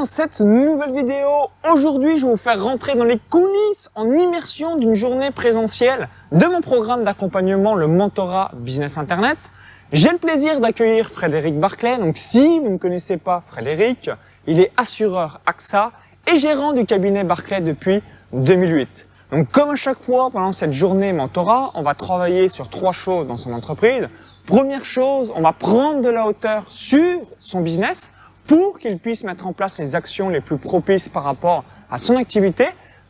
dans cette nouvelle vidéo. Aujourd'hui, je vais vous faire rentrer dans les coulisses en immersion d'une journée présentielle de mon programme d'accompagnement, le mentorat Business Internet. J'ai le plaisir d'accueillir Frédéric Barclay. Donc, si vous ne connaissez pas Frédéric, il est assureur AXA et gérant du cabinet Barclay depuis 2008. Donc, comme à chaque fois pendant cette journée mentorat, on va travailler sur 3 choses dans son entreprise. Première chose, on va prendre de la hauteur sur son business pour qu'il puisse mettre en place les actions les plus propices par rapport à son activité.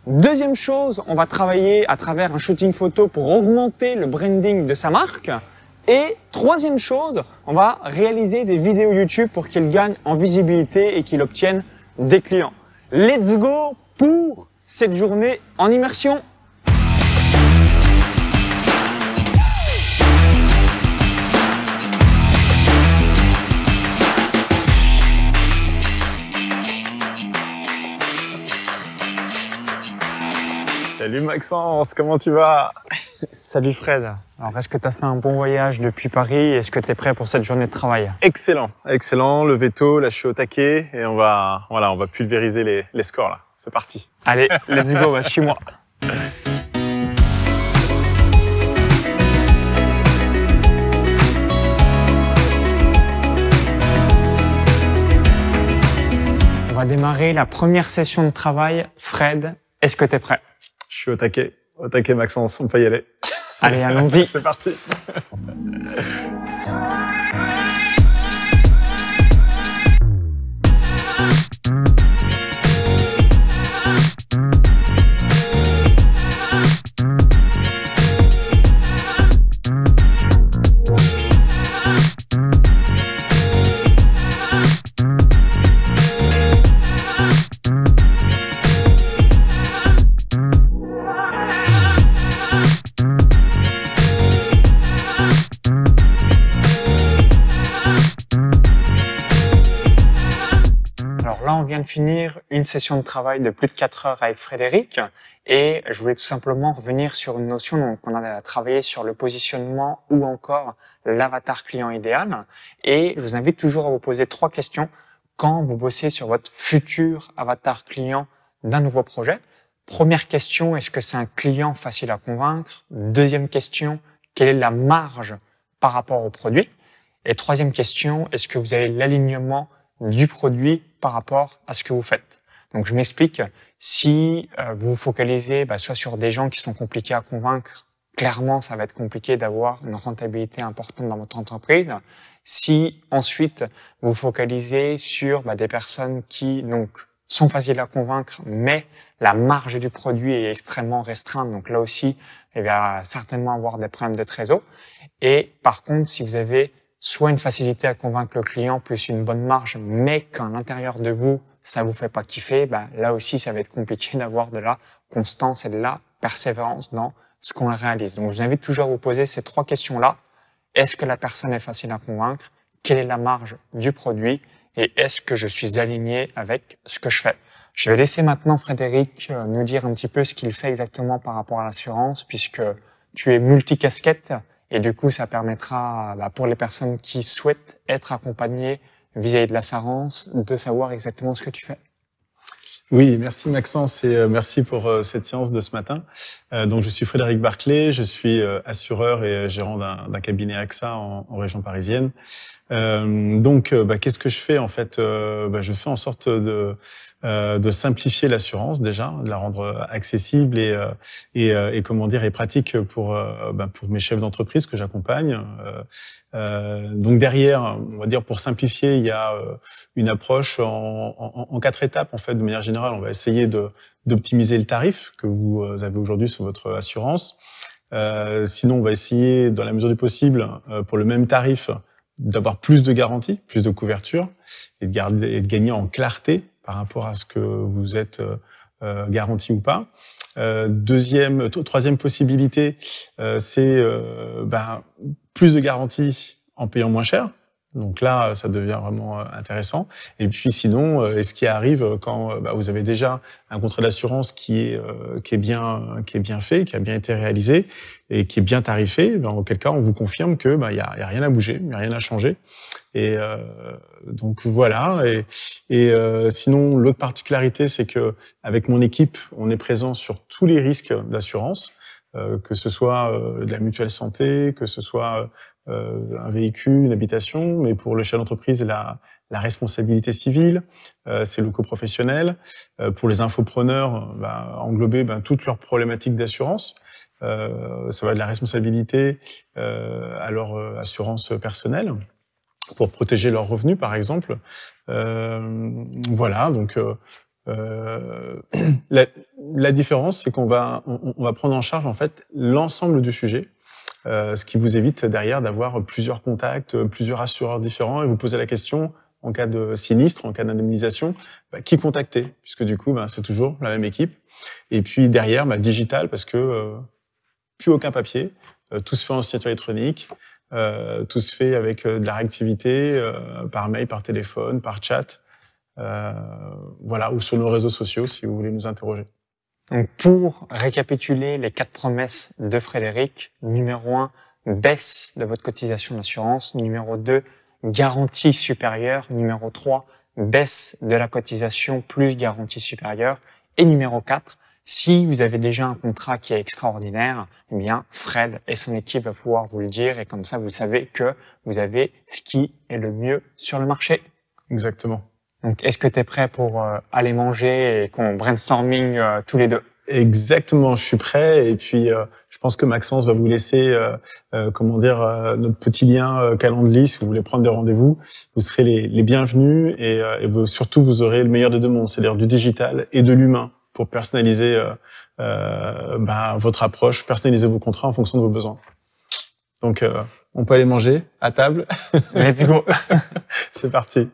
Deuxième chose, on va travailler à travers un shooting photo pour augmenter le branding de sa marque. Et troisième chose, on va réaliser des vidéos YouTube pour qu'il gagne en visibilité et qu'il obtienne des clients. Let's go pour cette journée en immersion. Salut Maxence, comment tu vas? Salut Fred. Alors, est-ce que tu as fait un bon voyage depuis Paris? Est-ce que tu es prêt pour cette journée de travail? Excellent, excellent. Le veto, là je suis au taquet et on va pulvériser les scores là. C'est parti. Allez, let's go, suis-moi. On va démarrer la première session de travail. Fred, est-ce que tu es prêt? Je suis au taquet Maxence, on peut y aller. Allez, allons-y. C'est parti. On vient de finir une session de travail de plus de 4 heures avec Frédéric et je voulais tout simplement revenir sur une notion. Donc, on a travaillé sur le positionnement ou encore l'avatar client idéal et je vous invite toujours à vous poser 3 questions quand vous bossez sur votre futur avatar client d'un nouveau projet. Première question, est-ce que c'est un client facile à convaincre? Deuxième question, quelle est la marge par rapport au produit? Et troisième question, est-ce que vous avez l'alignement du produit par rapport à ce que vous faites. Donc, je m'explique. Si vous vous focalisez soit sur des gens qui sont compliqués à convaincre, clairement, ça va être compliqué d'avoir une rentabilité importante dans votre entreprise. Si ensuite, vous vous focalisez sur des personnes qui donc sont faciles à convaincre, mais la marge du produit est extrêmement restreinte, donc là aussi, il va certainement avoir des problèmes de trésor. Et par contre, si vous avez soit une facilité à convaincre le client plus une bonne marge, mais qu'à l'intérieur de vous, ça vous fait pas kiffer, là aussi, ça va être compliqué d'avoir de la constance et de la persévérance dans ce qu'on réalise. Donc, je vous invite toujours à vous poser ces 3 questions-là. Est-ce que la personne est facile à convaincre? Quelle est la marge du produit? Et est-ce que je suis aligné avec ce que je fais? Je vais laisser maintenant Frédéric nous dire un petit peu ce qu'il fait exactement par rapport à l'assurance, puisque tu es multicasquette. Et du coup, ça permettra pour les personnes qui souhaitent être accompagnées vis-à-vis de l'assurance de savoir exactement ce que tu fais. Oui, merci Maxence et merci pour cette séance de ce matin. Donc, je suis Frédéric Barclay, je suis assureur et gérant d'un cabinet AXA en région parisienne. Donc, qu'est-ce que je fais en fait? Je fais en sorte de simplifier l'assurance déjà, de la rendre accessible et comment dire et pratique pour mes chefs d'entreprise que j'accompagne. Donc derrière, on va dire pour simplifier, il y a une approche en 4 étapes en fait. De manière générale, on va essayer d'optimiser le tarif que vous avez aujourd'hui sur votre assurance. Sinon, on va essayer, dans la mesure du possible, pour le même tarif, d'avoir plus de garanties, plus de couverture et de gagner en clarté par rapport à ce que vous êtes garanti ou pas. Troisième possibilité, c'est plus de garanties en payant moins cher. Donc là, ça devient vraiment intéressant. Et puis sinon, ce qui arrive quand vous avez déjà un contrat d'assurance qui est bien fait, qui a bien été réalisé et qui est bien tarifé, auquel cas on vous confirme que y a rien à bouger, il y a rien à changer. Et donc voilà. Et sinon, l'autre particularité, c'est que avec mon équipe, on est présent sur tous les risques d'assurance, que ce soit de la mutuelle santé, que ce soit un véhicule, une habitation, mais pour le chef d'entreprise, la responsabilité civile, c'est le coprofessionnel. Pour les infopreneurs, englober toutes leurs problématiques d'assurance. Ça va de la responsabilité à leur assurance personnelle pour protéger leurs revenus, par exemple. Voilà, donc la différence, c'est qu'on va prendre en charge en fait l'ensemble du sujet. Ce qui vous évite derrière d'avoir plusieurs contacts, plusieurs assureurs différents et vous poser la question en cas de sinistre, en cas d'indemnisation, qui contacter, puisque du coup c'est toujours la même équipe. Et puis derrière digital parce que plus aucun papier, tout se fait en signature électronique, tout se fait avec de la réactivité par mail, par téléphone, par chat, voilà, ou sur nos réseaux sociaux si vous voulez nous interroger. Donc, pour récapituler les 4 promesses de Frédéric, numéro 1, baisse de votre cotisation d'assurance. Numéro 2, garantie supérieure. Numéro 3, baisse de la cotisation plus garantie supérieure. Et numéro 4, si vous avez déjà un contrat qui est extraordinaire, eh bien, Fred et son équipe vont pouvoir vous le dire et comme ça, vous savez que vous avez ce qui est le mieux sur le marché. Exactement. Donc, est-ce que tu es prêt pour aller manger et qu'on brainstorming tous les deux? Exactement, je suis prêt. Et puis, je pense que Maxence va vous laisser, notre petit lien Calendly si vous voulez prendre des rendez-vous. Vous serez les bienvenus et surtout, vous aurez le meilleur des deux mondes, c'est-à-dire du digital et de l'humain pour personnaliser votre approche, personnaliser vos contrats en fonction de vos besoins. Donc, on peut aller manger à table. Let's go. C'est parti.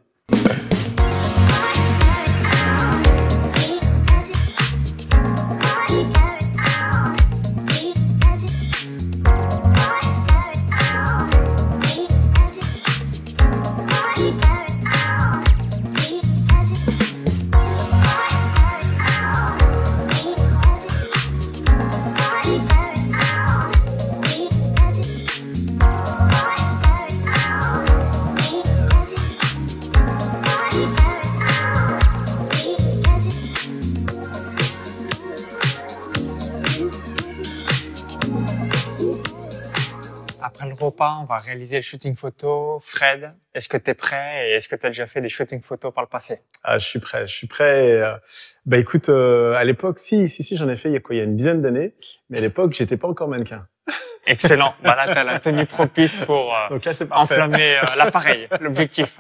Après le repas, on va réaliser le shooting photo. Fred, est-ce que tu es prêt et est-ce que tu as déjà fait des shootings photos par le passé? Ah, je suis prêt. Écoute, à l'époque, si, j'en ai fait il y a une dizaine d'années, mais à l'époque, j'étais pas encore mannequin. Excellent. Là, tu as la tenue propice pour donc là, c'est parfait. Enflammer l'appareil, l'objectif.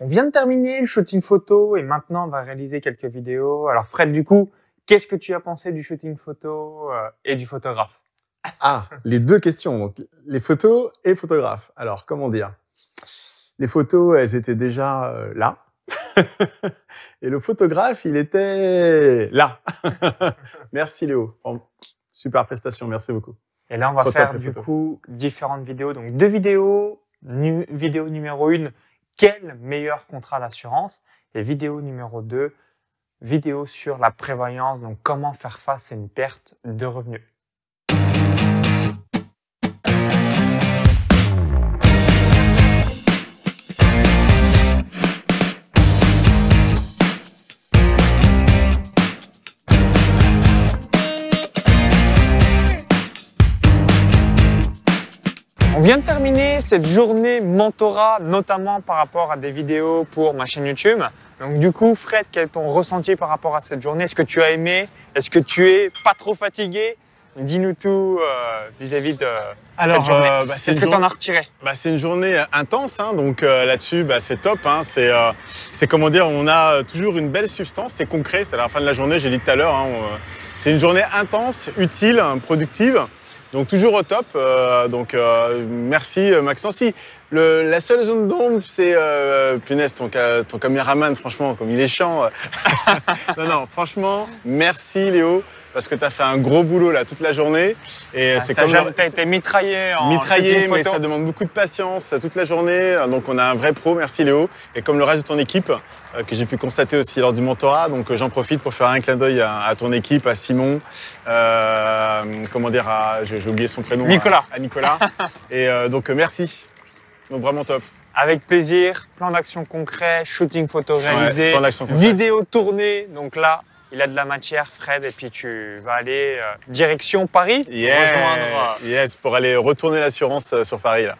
On vient de terminer le shooting photo et maintenant on va réaliser quelques vidéos. Alors Fred, du coup, qu'est-ce que tu as pensé du shooting photo et du photographe? Ah, les deux questions. Donc, les photos et photographes. Alors, comment dire? Les photos, elles étaient déjà là. Et le photographe, il était là. Merci Léo. Super prestation, merci beaucoup. Et là, on va faire du coup différentes vidéos. Donc, 2 vidéos. Vidéo numéro 1, quel meilleur contrat d'assurance? Et vidéo numéro 2, vidéo sur la prévoyance, donc comment faire face à une perte de revenus. On vient de terminer cette journée mentorat, notamment par rapport à des vidéos pour ma chaîne YouTube. Donc du coup, Fred, quel est ton ressenti par rapport à cette journée? Est-ce que tu as aimé? Est-ce que tu es pas trop fatigué? Dis-nous tout vis-à-vis de cette journée. Est-ce que tu en as retiré? C'est une journée intense, hein, donc là-dessus, c'est top. Hein, c'est comment dire, on a toujours une belle substance, c'est concret. C'est à la fin de la journée, j'ai dit tout à l'heure. Hein, c'est une journée intense, utile, productive. Donc toujours au top. Merci Maxence. Si, la seule zone d'ombre, c'est punaise, ton caméraman, franchement, comme il est chiant. Non, franchement, merci Léo, parce que tu as fait un gros boulot là toute la journée. Et c'est comme t'as été mitraillé en mitraillé, photo. mais ça demande beaucoup de patience toute la journée. Donc on a un vrai pro, merci Léo. Et comme le reste de ton équipe, que j'ai pu constater aussi lors du mentorat. Donc j'en profite pour faire un clin d'œil à ton équipe, à Simon, j'ai oublié son prénom. Nicolas. À Nicolas. Et donc merci. Donc vraiment top. Avec plaisir, plan d'action concret, shooting photo réalisé, vidéo tournée. Donc là, il a de la matière, Fred, et puis tu vas aller direction Paris, rejoindre. Yes, pour aller retourner l'assurance sur Paris là.